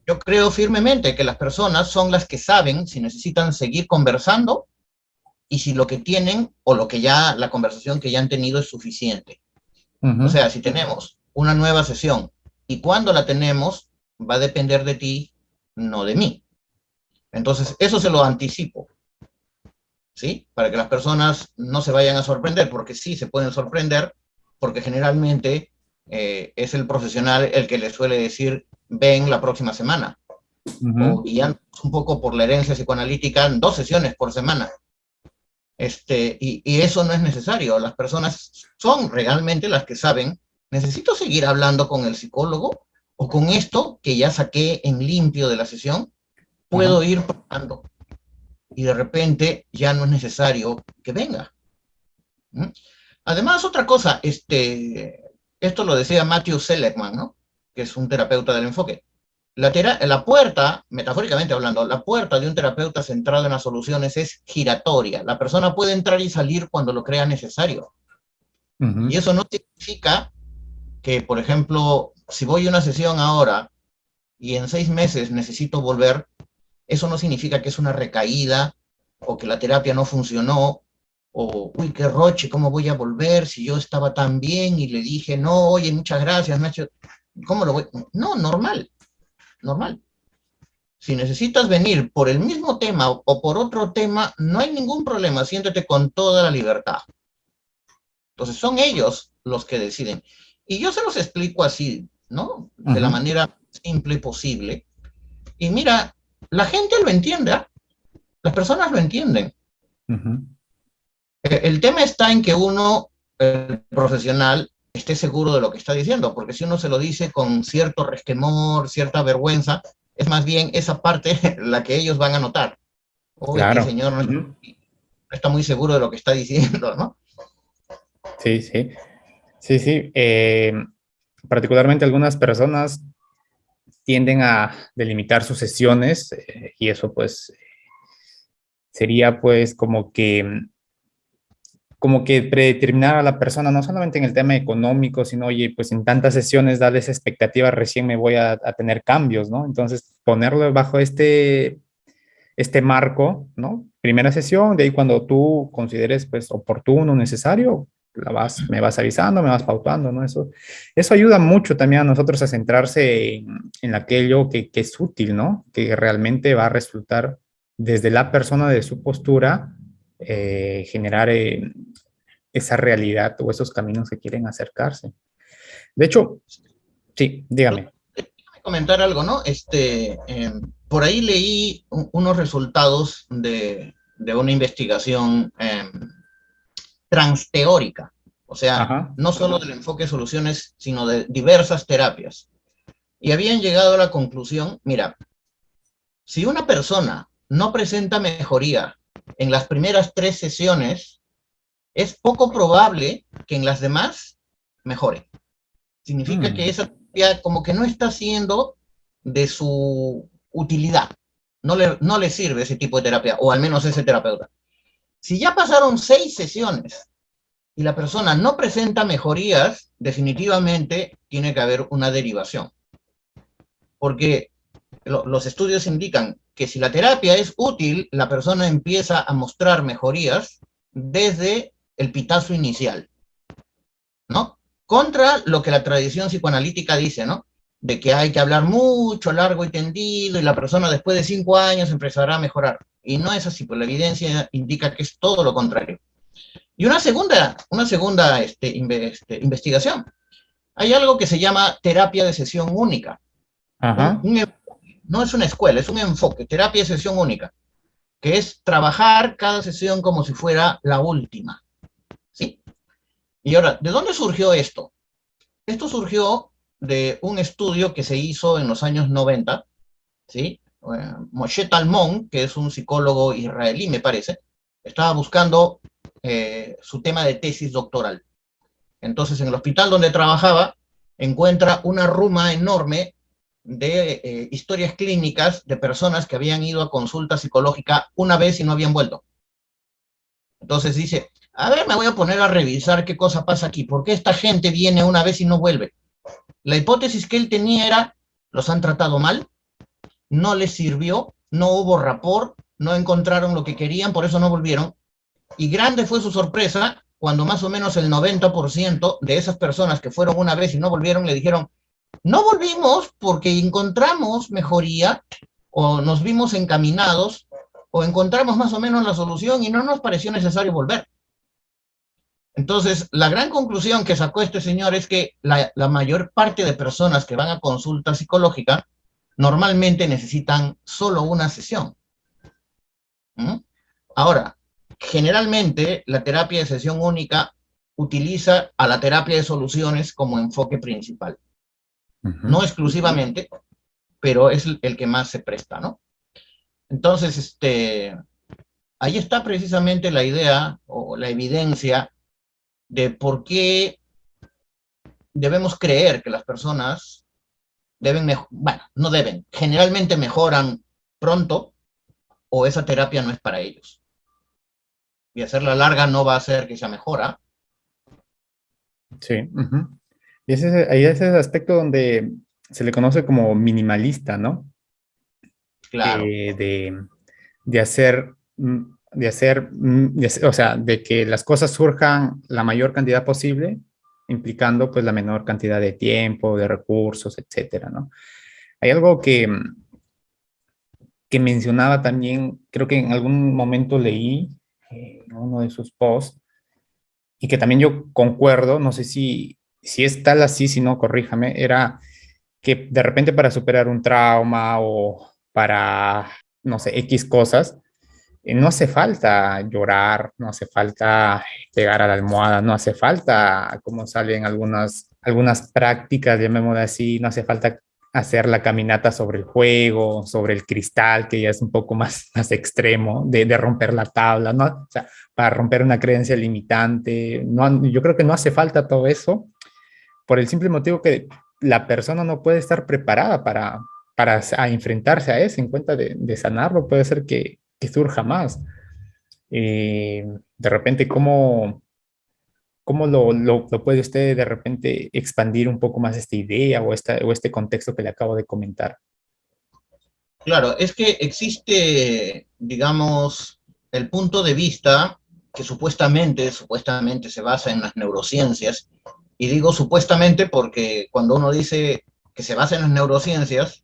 Yo creo firmemente que las personas son las que saben si necesitan seguir conversando y si lo que tienen o lo que ya, la conversación que ya han tenido es suficiente. O Ujú. sea, si tenemos una nueva sesión y cuando la tenemos, va a depender de ti, no de mí. Entonces, eso se lo anticipo, ¿sí? Para que las personas no se vayan a sorprender, porque sí se pueden sorprender, porque generalmente es el profesional el que les suele decir, ven la próxima semana, o Ujú. guiando un poco por la herencia psicoanalítica, 2 sesiones por semana. Y eso no es necesario. Las personas son realmente las que saben, necesito seguir hablando con el psicólogo o con esto que ya saqué en limpio de la sesión, Ajá. puedo ir probando y de repente ya no es necesario que venga. ¿Mm? Además, otra cosa, esto lo decía Matthew Seligman, ¿no? Que es un terapeuta del enfoque. La puerta, metafóricamente hablando, la puerta de un terapeuta centrado en las soluciones es giratoria. La persona puede entrar y salir cuando lo crea necesario. Y Ujú. eso no significa que, por ejemplo, si voy a una sesión ahora y en 6 meses necesito volver, eso no significa que es una recaída o que la terapia no funcionó o, uy, qué roche, ¿cómo voy a volver si yo estaba tan bien y le dije, no, oye, muchas gracias, Nacho, ¿cómo lo voy? No, normal, normal. Si necesitas venir por el mismo tema o por otro tema, no hay ningún problema, siéntete con toda la libertad. Entonces son ellos los que deciden. Y yo se los explico así, ¿no? De la Ujú. manera simple posible. Y mira, la gente lo entiende, ¿eh? Las personas lo entienden. Ujú. El tema está en que uno, el profesional, esté seguro de lo que está diciendo, porque si uno se lo dice con cierto resquemor, cierta vergüenza, es más bien esa parte la que ellos van a notar. Uy, este Claro. señor no Ujú. está muy seguro de lo que está diciendo, ¿no? Sí, sí. Sí, sí. Particularmente algunas personas tienden a delimitar sus sesiones y eso pues sería pues como que predeterminar a la persona, no solamente en el tema económico, sino, oye, pues en tantas sesiones, darles expectativa, recién me voy a tener cambios, ¿no? Entonces, ponerlo bajo este marco, ¿no? Primera sesión, de ahí cuando tú consideres, pues, oportuno, necesario, me vas avisando, me vas pautando, ¿no? Eso ayuda mucho también a nosotros a centrarse en aquello que es útil, ¿no? Que realmente va a resultar desde la persona, de su postura, generar esa realidad o esos caminos que quieren acercarse. De hecho, sí, dígame. Comentar algo, ¿no? Por ahí leí unos resultados de una investigación transteórica, o sea, Ajá. no solo del enfoque de soluciones, sino de diversas terapias. Y habían llegado a la conclusión, mira, si una persona no presenta mejoría en las primeras 3 sesiones, es poco probable que en las demás mejore. Significa que Mm. esa terapia como que no está siendo de su utilidad. No le sirve ese tipo de terapia, o al menos ese terapeuta. Si ya pasaron 6 sesiones y la persona no presenta mejorías, definitivamente tiene que haber una derivación. Porque los estudios indican que si la terapia es útil, la persona empieza a mostrar mejorías desde el pitazo inicial, ¿no? Contra lo que la tradición psicoanalítica dice, ¿no? De que hay que hablar mucho, largo y tendido, y la persona después de 5 años empezará a mejorar. Y no es así, pues la evidencia indica que es todo lo contrario. Y una segunda investigación. Hay algo que se llama terapia de sesión única. Ajá. No es una escuela, es un enfoque, terapia de sesión única, que es trabajar cada sesión como si fuera la última. ¿Sí? Y ahora, ¿de dónde surgió esto? Esto surgió de un estudio que se hizo en los años 90, ¿sí? Moshe Talmon, que es un psicólogo israelí, me parece, estaba buscando su tema de tesis doctoral. Entonces, en el hospital donde trabajaba, encuentra una ruma enorme de historias clínicas de personas que habían ido a consulta psicológica una vez y no habían vuelto. Entonces dice, a ver, me voy a poner a revisar qué cosa pasa aquí, por qué esta gente viene una vez y no vuelve. La hipótesis que él tenía era, los han tratado mal, no les sirvió, no hubo rapport, no encontraron lo que querían, por eso no volvieron. Y grande fue su sorpresa cuando más o menos el 90% de esas personas que fueron una vez y no volvieron le dijeron, no volvimos porque encontramos mejoría o nos vimos encaminados o encontramos más o menos la solución y no nos pareció necesario volver. Entonces, la gran conclusión que sacó este señor es que la mayor parte de personas que van a consulta psicológica normalmente necesitan solo una sesión. ¿Mm? Ahora, generalmente la terapia de sesión única utiliza a la terapia de soluciones como enfoque principal. No exclusivamente, pero es el que más se presta, ¿no? Entonces, ahí está precisamente la idea o la evidencia de por qué debemos creer que las personas deben, bueno, no deben, generalmente mejoran pronto o esa terapia no es para ellos. Y hacerla larga no va a hacer que sea mejora. Sí. Y ahí es ese aspecto donde se le conoce como minimalista, ¿no? Claro. De hacer, o sea, de que las cosas surjan la mayor cantidad posible, implicando pues la menor cantidad de tiempo, de recursos, etcétera, ¿no? Hay algo que mencionaba también, creo que en algún momento leí en uno de sus posts, y que también yo concuerdo, no sé si es tal así, si no, corríjame, era que de repente para superar un trauma o para, no sé, X cosas, no hace falta llorar, no hace falta pegar a la almohada, no hace falta, como salen algunas prácticas, llamémoslo así, no hace falta hacer la caminata sobre el juego, sobre el cristal, que ya es un poco más extremo, de romper la tabla, ¿no? O sea, para romper una creencia limitante, no, yo creo que no hace falta todo eso, por el simple motivo que la persona no puede estar preparada para enfrentarse a eso, en cuenta de sanarlo, puede ser que surja más. De repente, ¿cómo lo puede usted de repente expandir un poco más esta idea o este contexto que le acabo de comentar? Claro, es que existe, digamos, el punto de vista que supuestamente se basa en las neurociencias, y digo supuestamente porque cuando uno dice que se basa en las neurociencias,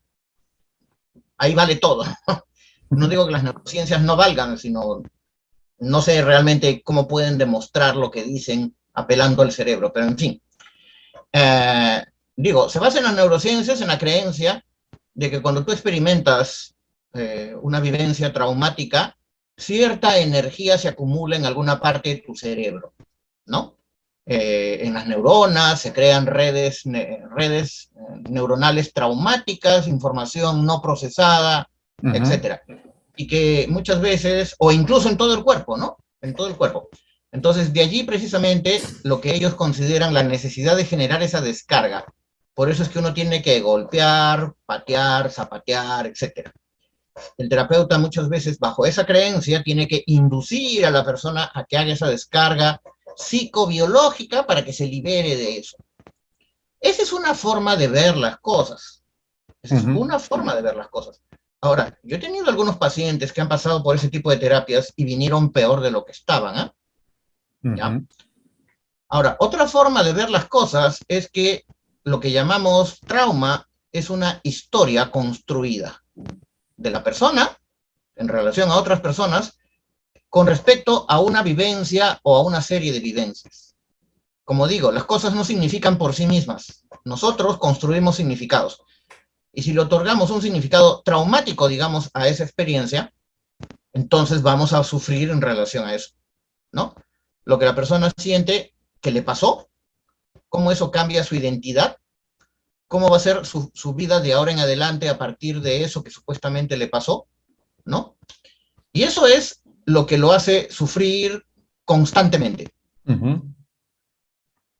ahí vale todo. No digo que las neurociencias no valgan, sino no sé realmente cómo pueden demostrar lo que dicen apelando al cerebro, pero en fin. Digo, se basa en las neurociencias, en la creencia de que cuando tú experimentas una vivencia traumática, cierta energía se acumula en alguna parte de tu cerebro, ¿no? En las neuronas se crean redes neuronales traumáticas, información no procesada, Ujú. etcétera. Y que muchas veces, o incluso en todo el cuerpo, ¿no? En todo el cuerpo. Entonces, de allí precisamente lo que ellos consideran la necesidad de generar esa descarga. Por eso es que uno tiene que golpear, patear, zapatear, etcétera. El terapeuta muchas veces bajo esa creencia tiene que inducir a la persona a que haga esa descarga psicobiológica para que se libere de eso. Esa es una forma de ver las cosas. Esa es Ujú. una forma de ver las cosas. Ahora, yo he tenido algunos pacientes que han pasado por ese tipo de terapias y vinieron peor de lo que estaban, ¿eh? ¿Ya? Ujú. Ahora, otra forma de ver las cosas es que lo que llamamos trauma es una historia construida de la persona en relación a otras personas con respecto a una vivencia o a una serie de vivencias. Como digo, las cosas no significan por sí mismas. Nosotros construimos significados. Y si le otorgamos un significado traumático, digamos, a esa experiencia, entonces vamos a sufrir en relación a eso, ¿no? Lo que la persona siente que le pasó, cómo eso cambia su identidad, cómo va a ser su vida de ahora en adelante a partir de eso que supuestamente le pasó, ¿no? Y eso es lo que lo hace sufrir constantemente. Ujú.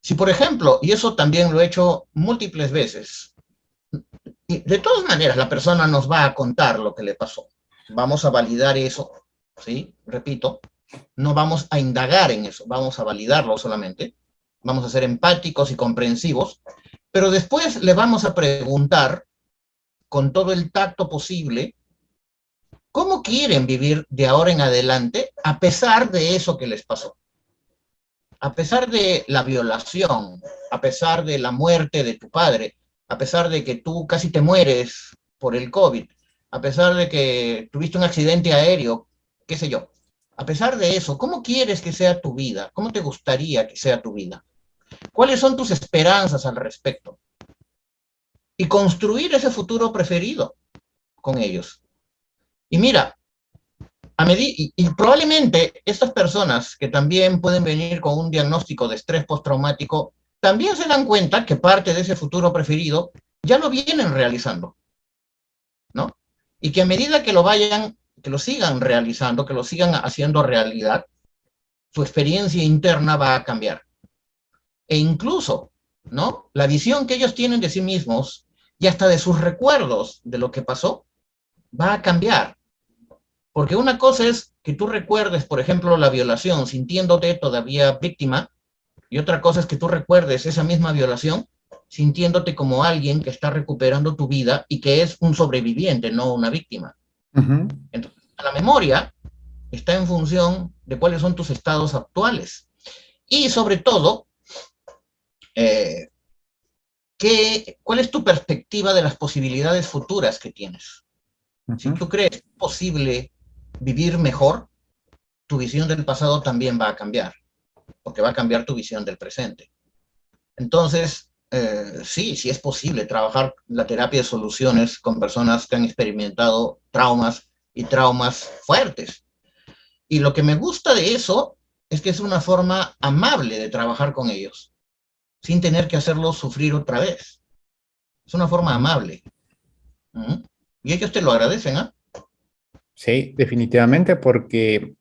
Si, por ejemplo, y eso también lo he hecho múltiples veces, y de todas maneras la persona nos va a contar lo que le pasó. Vamos a validar eso, ¿sí? Repito, no vamos a indagar en eso, vamos a validarlo solamente. Vamos a ser empáticos y comprensivos, pero después le vamos a preguntar con todo el tacto posible cómo quieren vivir de ahora en adelante a pesar de eso que les pasó. A pesar de la violación, a pesar de la muerte de tu padre, a pesar de que tú casi te mueres por el COVID, a pesar de que tuviste un accidente aéreo, qué sé yo, a pesar de eso, ¿cómo quieres que sea tu vida? ¿Cómo te gustaría que sea tu vida? ¿Cuáles son tus esperanzas al respecto? Y construir ese futuro preferido con ellos. Y mira, y probablemente estas personas que también pueden venir con un diagnóstico de estrés postraumático, también se dan cuenta que parte de ese futuro preferido ya lo vienen realizando, ¿no? Y que a medida que lo vayan, que lo sigan realizando, que lo sigan haciendo realidad, su experiencia interna va a cambiar. E incluso, ¿no? La visión que ellos tienen de sí mismos y hasta de sus recuerdos de lo que pasó va a cambiar. Porque una cosa es que tú recuerdes, por ejemplo, la violación sintiéndote todavía víctima, y otra cosa es que tú recuerdes esa misma violación sintiéndote como alguien que está recuperando tu vida y que es un sobreviviente, no una víctima. Ujú. Entonces, la memoria está en función de cuáles son tus estados actuales. Y sobre todo, eh, ¿cuál es tu perspectiva de las posibilidades futuras que tienes? Si Ujú. tú crees posible vivir mejor, tu visión del pasado también va a cambiar, porque va a cambiar tu visión del presente. Entonces, sí, sí es posible trabajar la terapia de soluciones con personas que han experimentado traumas y traumas fuertes. Y lo que me gusta de eso es que es una forma amable de trabajar con ellos, sin tener que hacerlos sufrir otra vez. Es una forma amable. ¿Mm? Y ellos te lo agradecen, ¿ah? Sí, definitivamente, porque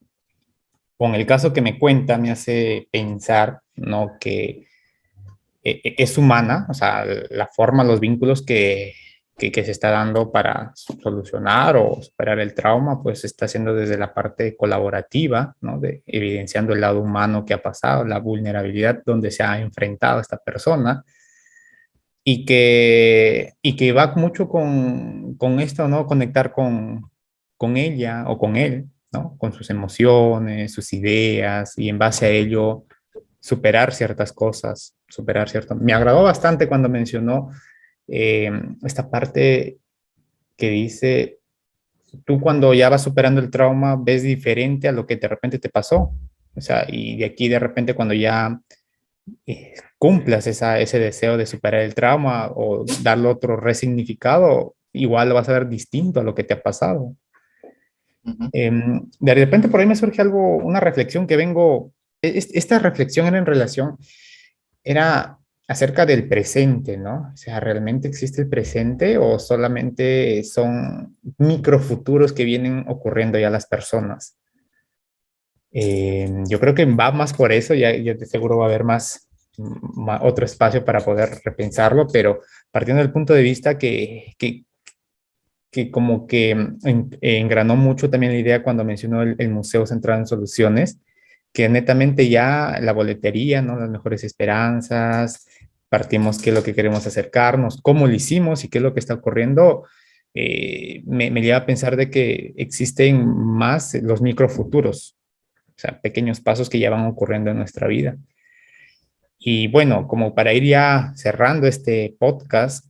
con el caso que me cuenta me hace pensar, ¿no? Que es humana, o sea, la forma, los vínculos que se está dando para solucionar o superar el trauma, pues se está haciendo desde la parte colaborativa, ¿no? De, evidenciando el lado humano que ha pasado, la vulnerabilidad donde se ha enfrentado esta persona y que va mucho con esto, ¿no? Conectar con ella o con él, ¿no? Con sus emociones, sus ideas y en base a ello superar ciertas cosas, superar cierto. Me agradó bastante cuando mencionó eh, esta parte que dice, tú cuando ya vas superando el trauma ves diferente a lo que de repente te pasó. O sea, y de aquí de repente cuando ya cumplas ese deseo de superar el trauma o darle otro resignificado, igual lo vas a ver distinto a lo que te ha pasado. Uh -huh. De repente por ahí me surge algo, una reflexión que vengo, esta reflexión era en relación, era acerca del presente, ¿no? O sea, ¿realmente existe el presente o solamente son microfuturos que vienen ocurriendo ya a las personas? Yo creo que va más por eso, ya de seguro va a haber otro espacio para poder repensarlo, pero partiendo del punto de vista que como que engranó mucho también la idea cuando mencionó el Museo Central en Soluciones, que netamente ya la boletería, ¿no? Las mejores esperanzas, partimos qué es lo que queremos acercarnos, cómo lo hicimos y qué es lo que está ocurriendo, me lleva a pensar de que existen más los microfuturos, o sea, pequeños pasos que ya van ocurriendo en nuestra vida. Y bueno, como para ir ya cerrando este podcast,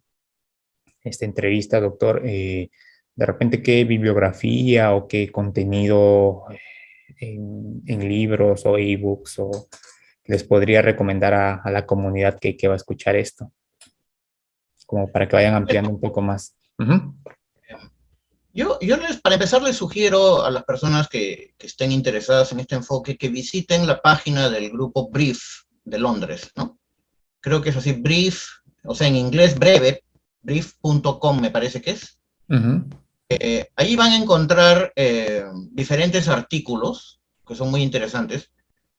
esta entrevista, doctor, de repente qué bibliografía o qué contenido en libros o ebooks o les podría recomendar a la comunidad que va a escuchar esto, como para que vayan ampliando un poco más. Ujú. Para empezar, les sugiero a las personas que estén interesadas en este enfoque que visiten la página del grupo Brief de Londres, ¿no? Creo que es así, Brief, o sea, en inglés breve, brief.com me parece que es. Ujú. Ahí van a encontrar diferentes artículos que son muy interesantes.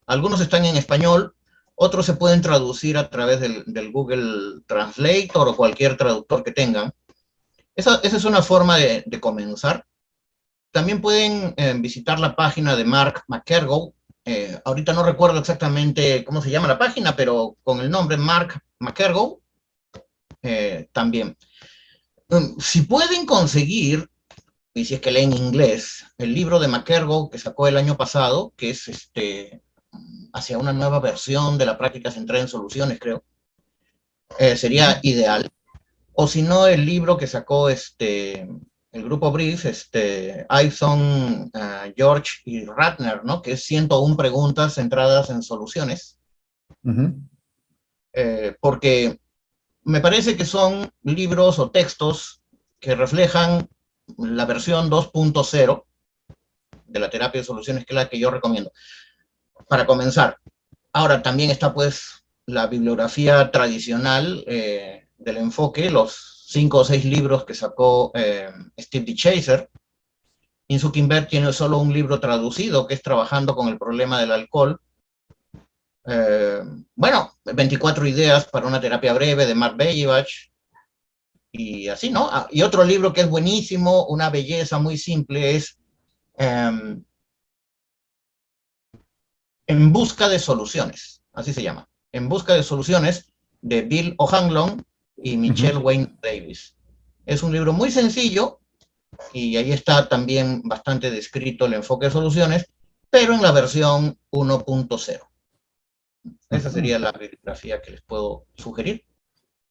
Algunos están en español, otros se pueden traducir a través del Google Translator o cualquier traductor que tengan. Esa es una forma de comenzar. También pueden visitar la página de Mark McErgo. Ahorita no recuerdo exactamente cómo se llama la página, pero con el nombre Mark McErgo también. Si pueden conseguir, y si es que leen inglés, el libro de McErgo que sacó el año pasado, que es hacia una nueva versión de la práctica centrada en soluciones, creo, sería ideal. O si no, el libro que sacó el grupo Brief, Ison, George y Ratner, ¿no? Que es 101 preguntas centradas en soluciones. Ujú. Porque me parece que son libros o textos que reflejan la versión 2.0 de la terapia de soluciones, que es la que yo recomiendo. Para comenzar. Ahora también está pues la bibliografía tradicional del enfoque, los 5 o 6 libros que sacó Steve D. Chaser. Insoo Kim Berg tiene solo un libro traducido, que es Trabajando con el problema del alcohol. Bueno, 24 ideas para una terapia breve, de Mark Bejivach. Y así, ¿no? Y otro libro que es buenísimo, una belleza muy simple, es En busca de soluciones, así se llama. En busca de soluciones, de Bill O'Hanlon y Michelle Ujú. Wayne Davis. Es un libro muy sencillo y ahí está también bastante descrito el enfoque de soluciones, pero en la versión 1.0. Esa Ujú. sería la bibliografía que les puedo sugerir.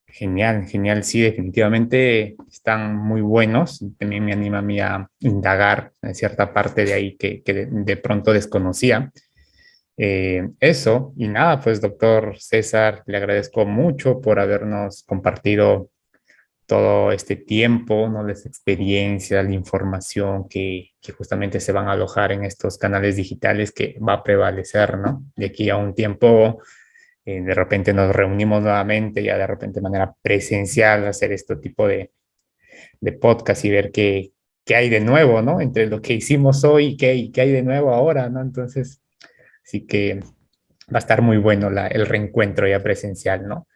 Genial, genial. Sí, definitivamente están muy buenos. También me anima a mí a indagar en cierta parte de ahí que de pronto desconocía. Eso, y nada, pues doctor César, le agradezco mucho por habernos compartido todo este tiempo, ¿no? Las experiencias, la información que justamente se van a alojar en estos canales digitales que va a prevalecer, ¿no? De aquí a un tiempo, de repente nos reunimos nuevamente, ya de repente de manera presencial, hacer este tipo de podcast y ver qué hay de nuevo, ¿no? Entre lo que hicimos hoy y qué hay de nuevo ahora, ¿no? Entonces, sí que va a estar muy bueno el reencuentro ya presencial, ¿no?